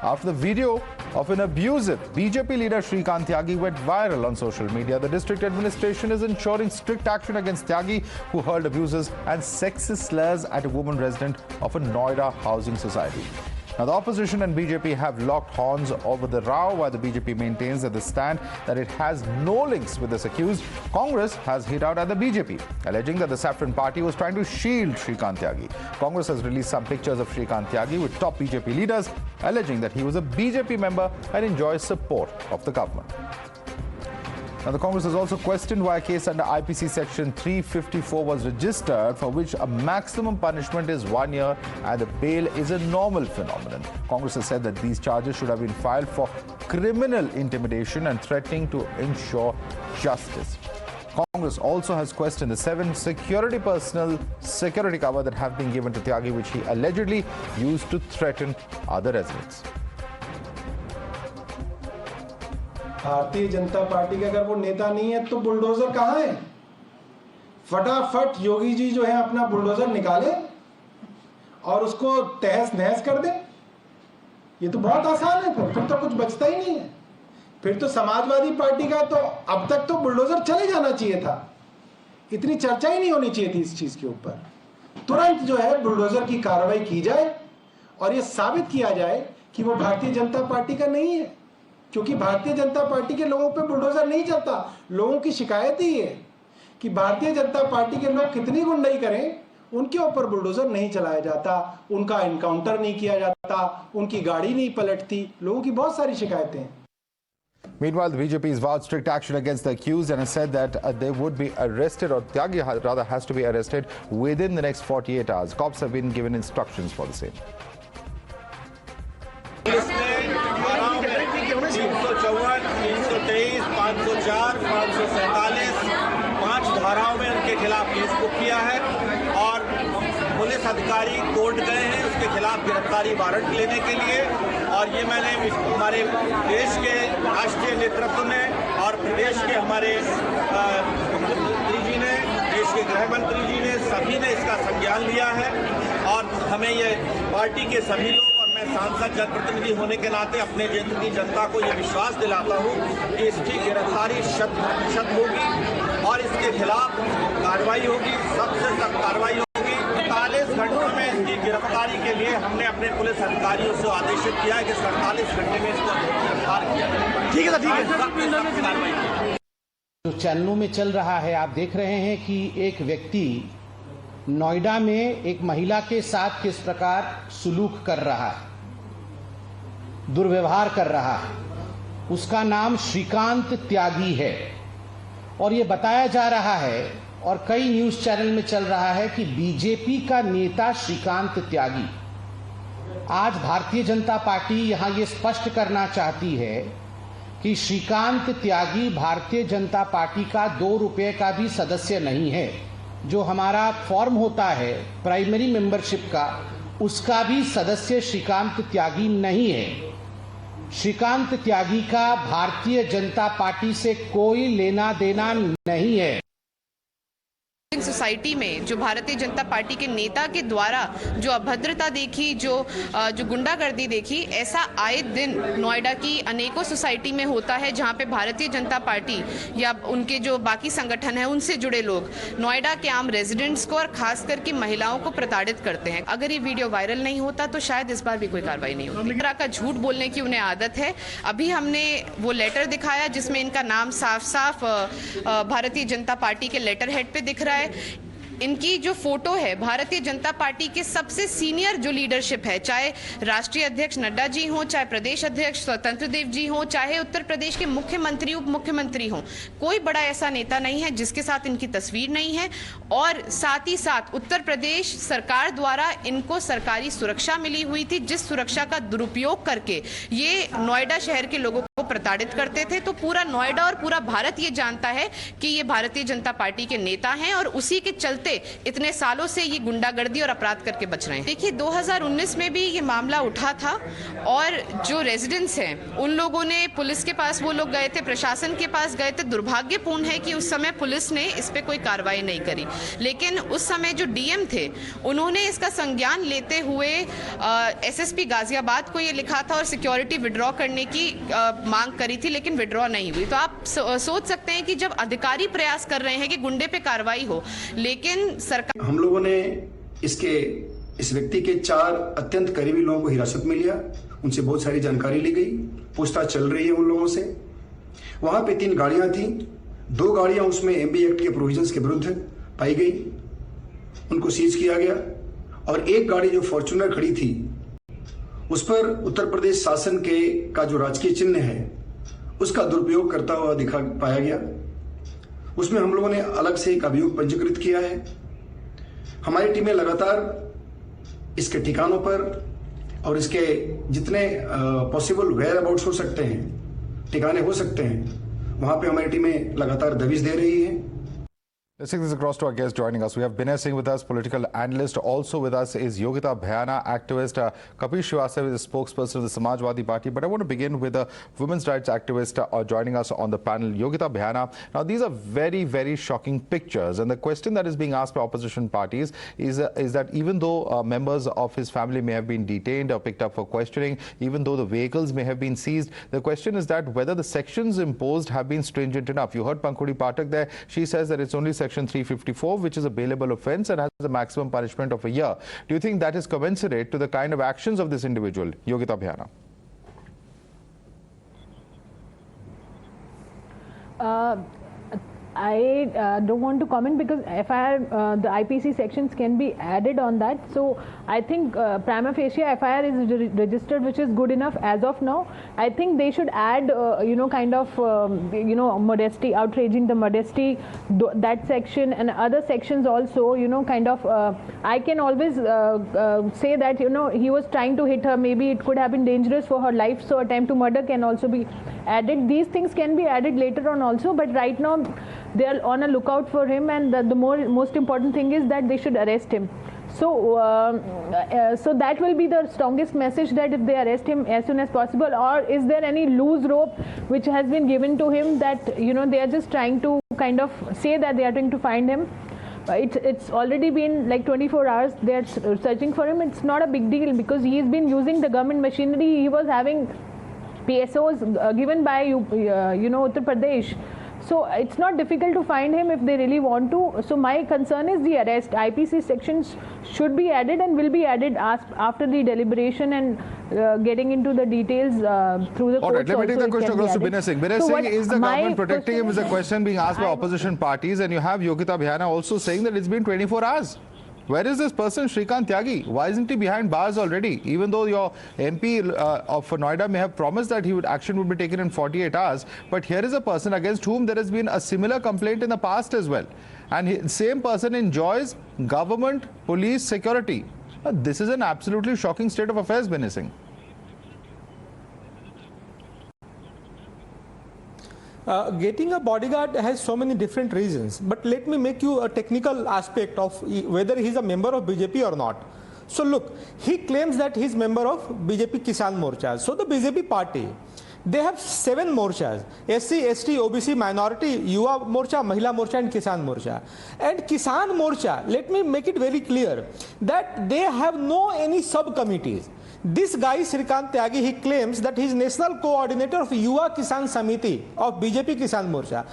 after the video of an abusive BJP leader Shrikant Tyagi went viral on social media. The district administration is ensuring strict action against Tyagi, who hurled abuses and sexist slurs at a woman resident of a Noida housing society. Now, the opposition and BJP have locked horns over the row, while the BJP maintains at the stand that it has no links with this accused. Congress has hit out at the BJP, alleging that the Saffron Party was trying to shield Shrikant Tyagi. Congress has released some pictures of Shrikant Tyagi with top BJP leaders, alleging that he was a BJP member and enjoys support of the government. Now, the Congress has also questioned why a case under IPC Section 354 was registered, for which a maximum punishment is 1 year and the bail is a normal phenomenon. Congress has said that these charges should have been filed for criminal intimidation and threatening to ensure justice. Congress also has questioned the 7 security personnel security cover that have been given to Tyagi, which he allegedly used to threaten other residents. Bharatiya Janata party का अगर वो नेता नहीं है तो bulldozer कहाँ है? फटाफट योगी जी जो है अपना बुलडोजर निकाले और उसको तहस नहस कर दे। ये तो बहुत आसान है, फिर तो कुछ बचता ही नहीं है। फिर तो समाजवादी पार्टी का तो अब तक तो बुलडोजर चले जाना चाहिए था, इतनी चर्चा ही नहीं होनी चाहिए थी इस चीज के ऊपर। तुरंत जो है बुलडोजर की कार्रवाई की जाए और ये साबित किया जाए कि वो भारतीय जनता पार्टी का नहीं है, क्योंकि भारतीय जनता पार्टी के लोगों पे बुलडोजर नहीं चलता। लोगों की शिकायत ही है कि भारतीय जनता पार्टी के लोग कितनी गुंडाई करें, उनके ऊपर बुलडोजर नहीं चलाया जाता, उनका एनकाउंटर नहीं किया जाता, उनकी गाड़ी नहीं पलटती। लोगों की बहुत सारी शिकायतें हैं। Meanwhile, the BJP has vowed strict action against the accused and has said that they would be arrested, or Tyagi rather has to be arrested within the next 48 hours. Cops have been given instructions for the same. 354, 323, 504, 547, 5 धाराओं में उनके खिलाफ case book किया है और police अधिकारी court गए हैं उसके खिलाफ गिरफ्तारी वारंट लेने के लिए। और ये मैंने हमारे देश के राष्ट्रीय नेतृत्व ने और प्रदेश के हमारे मुख्यमंत्री जी ने, देश के गृह मंत्री जी ने, सभी ने इसका संज्ञान लिया है। और हमें ये पार्टी के सभी लोग, मैं सांसद जनप्रतिनिधि होने के नाते अपने क्षेत्र की जनता को ये विश्वास दिलाता हूँ कि इसकी गिरफ्तारी 100% होगी और इसके खिलाफ कार्रवाई होगी, सबसे सख्त कार्रवाई होगी। 48 घंटों में इसकी गिरफ्तारी के लिए हमने अपने पुलिस अधिकारियों से आदेशित किया है कि 47 घंटे में इसको गिरफ्तार किया जाए। ठीक है, सख्त कार्रवाई। जो चैनलों में चल रहा है, आप देख रहे हैं कि एक व्यक्ति नोएडा में एक महिला के साथ किस प्रकार सुलूक कर रहा है, दुर्व्यवहार कर रहा है। उसका नाम श्रीकांत त्यागी है और ये बताया जा रहा है और कई न्यूज़ चैनल में चल रहा है कि बीजेपी का नेता श्रीकांत त्यागी, आज भारतीय जनता पार्टी यहां ये स्पष्ट करना चाहती है कि श्रीकांत त्यागी भारतीय जनता पार्टी का 2 रुपये का भी सदस्य नहीं है। जो हमारा फॉर्म होता है प्राइमरी मेंबरशिप का, उसका भी सदस्य श्रीकांत त्यागी नहीं है। श्रीकांत त्यागी का भारतीय जनता पार्टी से कोई लेना देना नहीं है। सोसाइटी में जो भारतीय जनता पार्टी के नेता के द्वारा जो अभद्रता देखी, जो गुंडागर्दी देखी, ऐसा आए दिन नोएडा की अनेकों सोसाइटी में होता है, जहां पे भारतीय जनता पार्टी या उनके जो बाकी संगठन है उनसे जुड़े लोग नोएडा के आम रेजिडेंट्स को और खास करके महिलाओं को प्रताड़ित करते हैं। अगर ये वीडियो वायरल नहीं होता तो शायद इस बार भी कोई कार्रवाई नहीं होती। इस तरह का झूठ बोलने की उन्हें आदत है। अभी हमने वो लेटर दिखाया जिसमें इनका नाम साफ साफ भारतीय जनता पार्टी के लेटर हेड पे दिख रहा है। इनकी जो फोटो है भारतीय जनता पार्टी के सबसे सीनियर जो लीडरशिप है, चाहे राष्ट्रीय अध्यक्ष नड्डा जी हो, चाहे प्रदेश अध्यक्ष स्वतंत्र देव जी हो, चाहे उत्तर प्रदेश के मुख्यमंत्री उप मुख्यमंत्री हो, कोई बड़ा ऐसा नेता नहीं है जिसके साथ इनकी तस्वीर नहीं है। और साथ ही साथ उत्तर प्रदेश सरकार द्वारा इनको सरकारी सुरक्षा मिली हुई थी, जिस सुरक्षा का दुरुपयोग करके ये नोएडा शहर के लोगों को प्रताड़ित करते थे। तो पूरा नोएडा और पूरा भारत ये जानता है कि ये भारतीय जनता पार्टी के नेता हैं और उसी के चलते चलते इतने सालों से ये गुंडागर्दी और अपराध करके बच रहे हैं। देखिए 2019 में भी ये मामला उठा था और जो रेजिडेंट्स हैं उन लोगों ने पुलिस के पास, वो लोग गए थे, प्रशासन के पास गए थे। दुर्भाग्यपूर्ण है कि उस समय पुलिस ने इस पे कोई कार्रवाई नहीं करी, लेकिन उस समय जो डीएम थे उन्होंने इसका संज्ञान लेते हुए एसएसपी गाजियाबाद को ये लिखा था और सिक्योरिटी विड्रॉ करने की मांग करी थी, लेकिन विड्रॉ नहीं हुई। तो आप सोच सकते हैं कि जब अधिकारी प्रयास कर रहे हैं कि गुंडे पे कार्रवाई हो, लेकिन सरकार, हम लोगों ने इस व्यक्ति के 4 अत्यंत करीबी लोगों को हिरासत में लिया, उनसे बहुत सारी जानकारी ली गई, पूछताछ चल रही है उन लोगों से। वहां पे 3 गाड़ियां थी, 2 गाड़ियां उसमें एमबी एक्ट के प्रोविजंस के विरुद्ध पाई गई, उनको सीज किया गया। और एक गाड़ी जो फॉर्च्यूनर खड़ी थी उस पर उत्तर प्रदेश शासन का जो राजकीय चिन्ह है उसका दुरुपयोग करता हुआ दिखा पाया गया। उसमें हम लोगों ने अलग से एक अभियोग पंजीकृत किया है। हमारी टीमें लगातार इसके ठिकानों पर और इसके जितने पॉसिबल वेयर अबाउट्स हो सकते हैं, ठिकाने हो सकते हैं, वहां पे हमारी टीमें लगातार दबिश दे रही हैं। Let's take this across to our guest joining us. We have Binay Singh with us, political analyst. Also with us is Yogita Bhayana, activist. Kapil Srivastava is the spokesperson of the Samajwadi Party. But I want to begin with a women's rights activist joining us on the panel, Yogita Bhayana. Now, these are very, very shocking pictures. And the question that is being asked by opposition parties is that even though members of his family may have been detained or picked up for questioning, even though the vehicles may have been seized, the question is that whether the sections imposed have been stringent enough. You heard Pankhuri Pathak there. She says that it's only Section 354, which is a bailable offence and has a maximum punishment of a year. Do you think that is commensurate to the kind of actions of this individual? Yogita Bhayana. I don't want to comment because FIR, the IPC sections can be added on that. So I think prima facie FIR is registered, which is good enough as of now. I think they should add, kind of, modesty, outraging the modesty, that section and other sections also, kind of, I can always say that, he was trying to hit her. Maybe it could have been dangerous for her life. So attempt to murder can also be added. These things can be added later on also, but right now they are on a lookout for him, and the most important thing is that they should arrest him. So so that will be the strongest message, that if they arrest him as soon as possible. Or is there any loose rope which has been given to him, that they are just trying to kind of say that they are trying to find him? It's already been like 24 hours they are searching for him. It's not a big deal because he's been using the government machinery. He was having PSOs given by Uttar Pradesh. So it's not difficult to find him if they really want to. So my concern is the arrest. IPC sections should be added and will be added after the deliberation and getting into the details through the courts. All right, let me take the question across to Binay Singh. Binay Singh, is the government protecting him is a question being asked by opposition parties, and you have Yogita Bhayana also saying that it's been 24 hours. Where is this person, Shrikant Tyagi? Why isn't he behind bars already? Even though your MP of Noida may have promised that action would be taken in 48 hours, but here is a person against whom there has been a similar complaint in the past as well. And the same person enjoys government, police, security. This is an absolutely shocking state of affairs, Binay Singh. Getting a bodyguard has so many different reasons, but let me make you a technical aspect of whether he's a member of BJP or not. So look, he claims that he's member of BJP Kisan Morcha. So the BJP party, they have 7 morchas: SC, ST, OBC, minority, Yuva Morcha, Mahila Morcha and Kisan Morcha. And Kisan Morcha, let me make it very clear that they have no any subcommittees. This guy, Shrikant Tyagi, he claims that he is national coordinator of Yuva Kisan Samiti of BJP Kisan Morcha.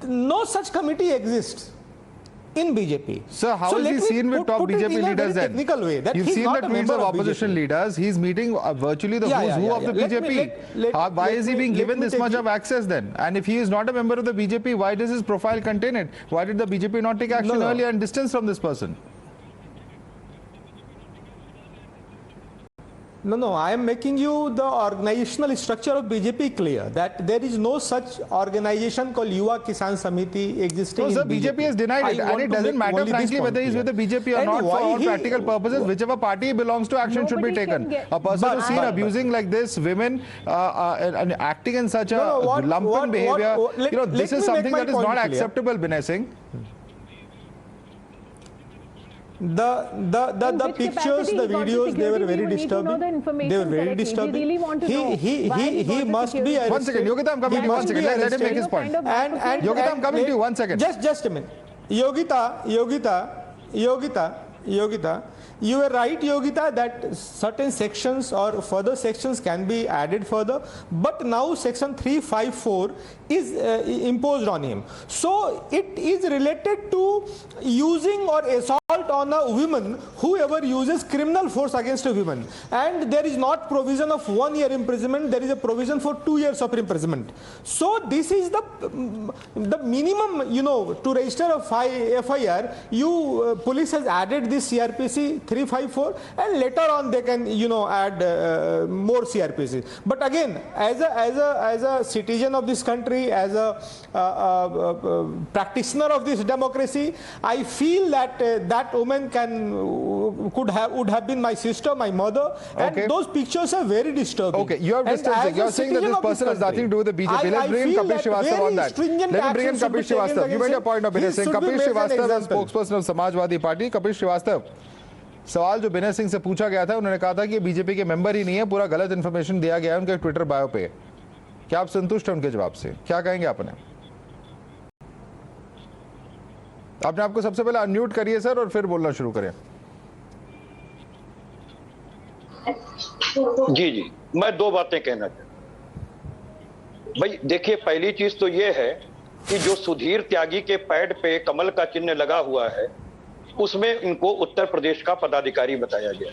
No such committee exists in BJP. Sir, how is he seen with top BJP leaders then? You've seen the tweets of opposition leaders. He's meeting virtually the who's who of the BJP. Why is he being given this much of access then? And if he is not a member of the BJP, why does his profile contain it? Why did the BJP not take action earlier and distance from this person? No, I am making you the organizational structure of BJP clear, that there is no such organization called Yuva Kisan Samiti existing. No, sir, BJP has denied it, and it doesn't matter, frankly, whether he's with the BJP or not. For all practical purposes, whichever party he belongs to, action should be taken. A person who's seen abusing like this women and acting in such a lumpen behavior, this is something that is not acceptable, Binay Singh. The pictures, the videos, they were very disturbing. They were very disturbing. He must be arrested. One second, Yogita, I'm coming to you. 1 second. Let him make his point. And Yogita, I'm coming to you. 1 second. Just a minute. Yogita, you were right, Yogita, that certain sections or further sections can be added further, but now section 354 is imposed on him. So it is related to using or assault on a woman, whoever uses criminal force against a woman. And there is not provision of 1 year imprisonment, there is a provision for 2 years of imprisonment. So this is the minimum, to register a FIR, police has added this CRPC 354 and later on they can, add more CRPC. But again, as a citizen of this country, as a practitioner of this democracy, I feel that that woman would have been my sister, my mother, and those pictures are very disturbing. Okay, you are distancing. You are saying that this person has nothing to do with the BJP. Let's bring in Kapil Srivastava on that. Let me bring in Kapil Srivastava. You made a point of Binay Singh. Kapil Srivastava is spokesperson of Samajwadi Party. Kapil Srivastava, सवाल जो बिनय सिंह से पूछा गया था, उन्होंने कहा था कि बीजेपी के मेंबर ही नहीं है, पूरा गलत इंफॉर्मेशन दिया गया है उनके ट्विटर बायो पे। क्या आप संतुष्ट हैं उनके जवाब से? क्या कहेंगे आपने? आपने आपको सबसे पहले अनम्यूट करिए सर और फिर बोलना शुरू करें। जी, मैं 2 बातें कहना चाहता हूं। भाई देखिए, पहली चीज तो ये है कि जो सुधीर त्यागी के पैड पे कमल का चिन्ह लगा हुआ है, उसमें इनको उत्तर प्रदेश का पदाधिकारी बताया गया,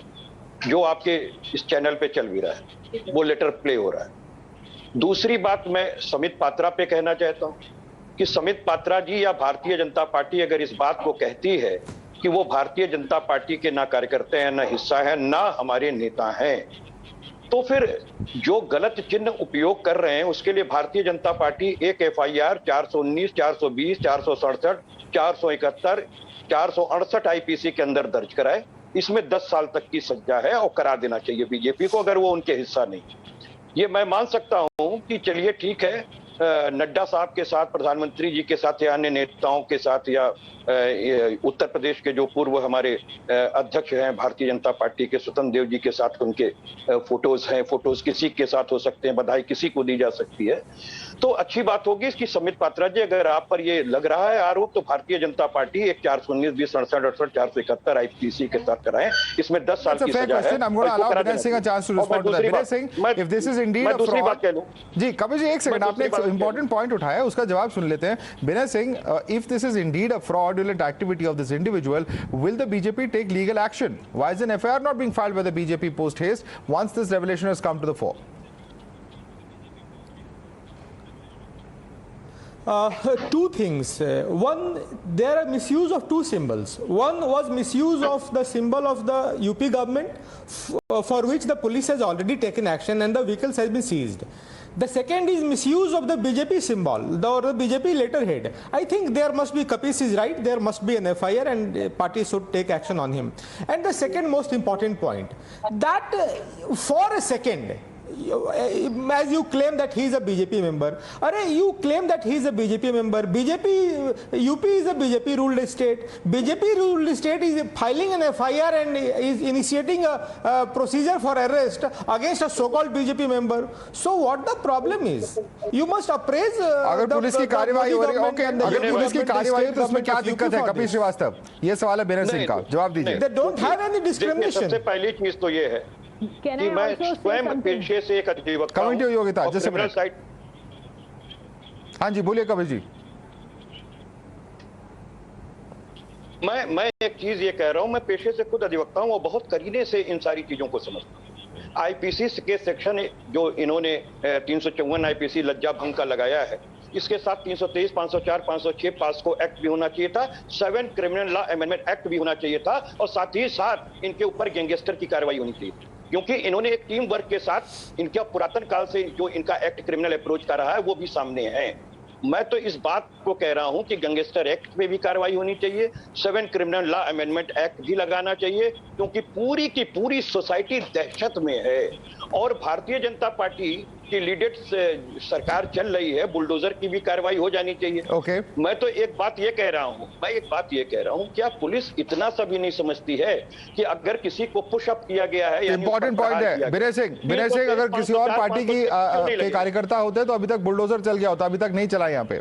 जो आपके इस चैनल पे चल भी रहा है, वो लेटर प्ले हो रहा है। दूसरी बात मैं समित पात्रा पे कहना चाहता हूं कि समित पात्रा जी या भारतीय जनता पार्टी अगर इस बात को कहती है कि वो भारतीय जनता पार्टी के ना कार्यकर्ता हैं, ना हिस्सा है, ना हमारे नेता हैं, तो फिर जो गलत चिन्ह उपयोग कर रहे हैं उसके लिए भारतीय जनता पार्टी एक FIR 419, 420, 467, 471, 468 IPC के अंदर दर्ज कराए। इसमें 10 साल तक की सजा है और करा देना चाहिए बीजेपी को, अगर वो उनके हिस्सा नहीं। ये मैं मान सकता हूं कि चलिए ठीक है, नड्डा साहब के साथ, प्रधानमंत्री जी के साथ या अन्य नेताओं के साथ या उत्तर प्रदेश के जो पूर्व हमारे अध्यक्ष हैं भारतीय जनता पार्टी के, स्वतंत्र देव जी के साथ उनके फोटोज हैं, फोटोज किसी के साथ हो सकते हैं, बधाई किसी को दी जा सकती है, तो अच्छी बात होगी। इसकी समित पात्रा जी, अगर आप पर ये लग रहा है आरोप, तो भारतीय जनता पार्टी एक 419, 20, 67, 68, 471 IPC के साथ कराएं। इसमें 10 साल की सजा है। दूसरी बात कह लूं जी, कपिल जी एक सेकंड, आपने एक इंपॉर्टेंट पॉइंट उठाया, उसका जवाब सुन लेते हैं। Binay Singh, if this is indeed a fraudulent activity of this individual, will the BJP take legal action? Why is an FIR not being filed by the BJP post haste once this revelation has come to the fore? Two things. One, there are misuse of 2 symbols. One was misuse of the symbol of the UP government, for which the police has already taken action and the vehicles has been seized. The second is misuse of the BJP symbol, or the BJP letterhead. I think there must be, Kapis is right, there must be an FIR and parties should take action on him. And the second most important point, that for a second, as you claim that he is a BJP member, you claim that he is a BJP member. UP is a BJP ruled state. BJP ruled state is filing an FIR and is initiating a procedure for arrest against a so-called BJP member. So what the problem is? You must appraise अगर police की कार्रवाई हो रही है, okay, अगर police की कार्रवाई हो तो उसमें क्या दिक्कत है? कपिल श्रीवास्तव, ये सवाल है बिनय सिंह का, जवाब दीजिए। They don't have any discrimination. सबसे पहली चीज तो ये है कि मैं स्वयं पेशे से एक अधिवक्ता हूं। योग्यता जैसे हाँ जी, बोलिए कपिल जी। मैं एक चीज ये कह रहा हूं, मैं पेशे से खुद अधिवक्ता हूं और बहुत करीने से इन सारी चीजों को समझता हूं। IPC के सेक्शन जो इन्होंने 354 IPC लज्जा भंग का लगाया है, इसके साथ 323, 504, 506 पास्को एक्ट भी होना चाहिए था, 7 क्रिमिनल लॉ अमेंडमेंट एक्ट भी होना चाहिए था, और साथ ही साथ इनके ऊपर गैंगस्टर की कार्रवाई होनी चाहिए, क्योंकि इन्होंने एक टीम वर्क के साथ इनका पुरातन काल से जो इनका एक्ट क्रिमिनल अप्रोच का रहा है वो भी सामने है। मैं तो इस बात को कह रहा हूं कि गैंगस्टर एक्ट पे भी कार्रवाई होनी चाहिए, 7 क्रिमिनल लॉ अमेंडमेंट एक्ट भी लगाना चाहिए, क्योंकि पूरी की पूरी सोसाइटी दहशत में है और भारतीय जनता पार्टी की लीडेड सरकार चल रही है, बुलडोजर की भी कार्रवाई हो जानी चाहिए। ओके। मैं तो एक बात ये कह रहा हूं, क्या पुलिस इतना सा भी नहीं समझती है कि अगर किसी को पुशअप किया गया है, इंपॉर्टेंट पॉइंट है विनय सिंह, अगर किसी और पार्टी के कार्यकर्ता होते तो अभी तक बुलडोजर चल गया होता, अभी तक नहीं चला यहाँ पे।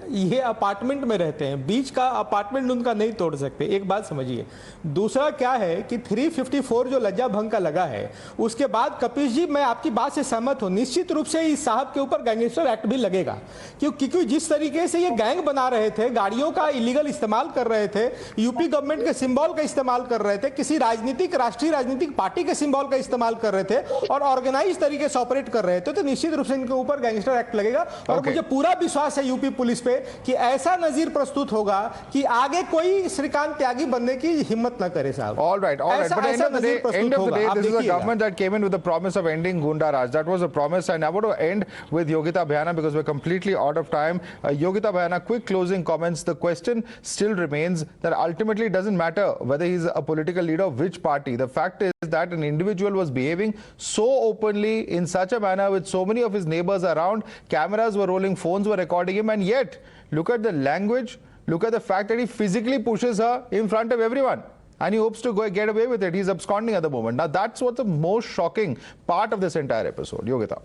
ये अपार्टमेंट में रहते हैं, बीच का अपार्टमेंट उनका नहीं तोड़ सकते, एक बात समझिए। दूसरा क्या है कि 354 जो लज्जा भंग का लगा है, उसके बाद कपिश जी मैं आपकी बात से सहमत हूं, निश्चित रूप से इस साहब के ऊपर गैंगस्टर एक्ट भी लगेगा, क्योंकि जिस तरीके से ये गैंग बना रहे थे, गाड़ियों का इलीगल इस्तेमाल कर रहे थे, यूपी गवर्नमेंट के सिंबल का इस्तेमाल कर रहे थे, किसी राष्ट्रीय राजनीतिक पार्टी के सिंबल का इस्तेमाल कर रहे थे और ऑर्गेनाइज तरीके से ऑपरेट कर रहे थे, तो निश्चित रूप से इनके ऊपर गैंगस्टर एक्ट लगेगा। और मुझे पूरा विश्वास है यूपी पुलिस पे कि ऐसा नजीर प्रस्तुत होगा कि आगे कोई श्रीकांत त्यागी बनने की हिम्मत न करे साहब। All right. But end of the day, this is a government that came in with the promise of ending Gunda Raj. That was a promise, and I want to end with Yogita Bhayana because we're completely out of time. Yogita Bhayana, quick closing comments. The question still remains that ultimately it doesn't matter whether he's a political leader of which party. The fact is that an individual was behaving so openly in such a manner with so many of his neighbors around. Cameras were rolling, phones were recording him, and yet look at the language, look at the fact that he physically pushes her in front of everyone. And he hopes to get away with it. He's absconding at the moment. Now, that's what's the most shocking part of this entire episode. Yogita.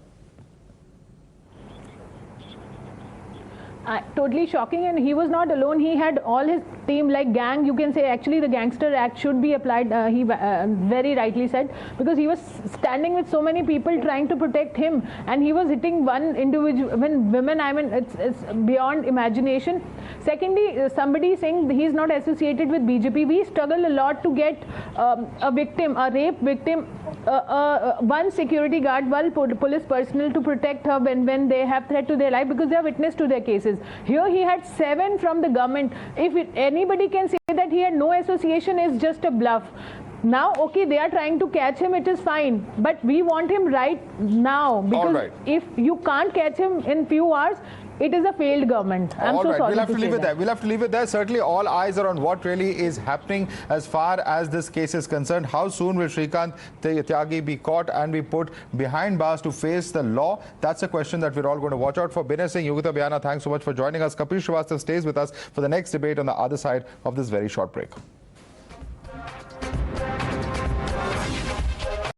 Totally shocking, and he was not alone. He had all his team, like gang, you can say. Actually the Gangster Act should be applied, he very rightly said, because he was standing with so many people trying to protect him, and he was hitting one individual, women, I mean it's beyond imagination. Secondly, somebody saying he's not associated with BJP. We struggle a lot to get a victim, a rape victim, one security guard, one police personnel to protect her when they have threat to their life, because they are witness to their cases. Here he had 7 from the government. If anybody can say that he had no association, is just a bluff. Now, okay, they are trying to catch him, it is fine, but we want him right now, because if you can't catch him in few hours, it is a failed government. I'm so sorry. We'll have to leave it there. We'll have to leave it there. Certainly, all eyes are on what really is happening as far as this case is concerned. How soon will Shrikant Tyagi be caught and be put behind bars to face the law? That's a question that we're all going to watch out for. Binay Singh, Yogita Bhayana, thanks so much for joining us. Kapil Srivastava stays with us for the next debate on the other side of this very short break.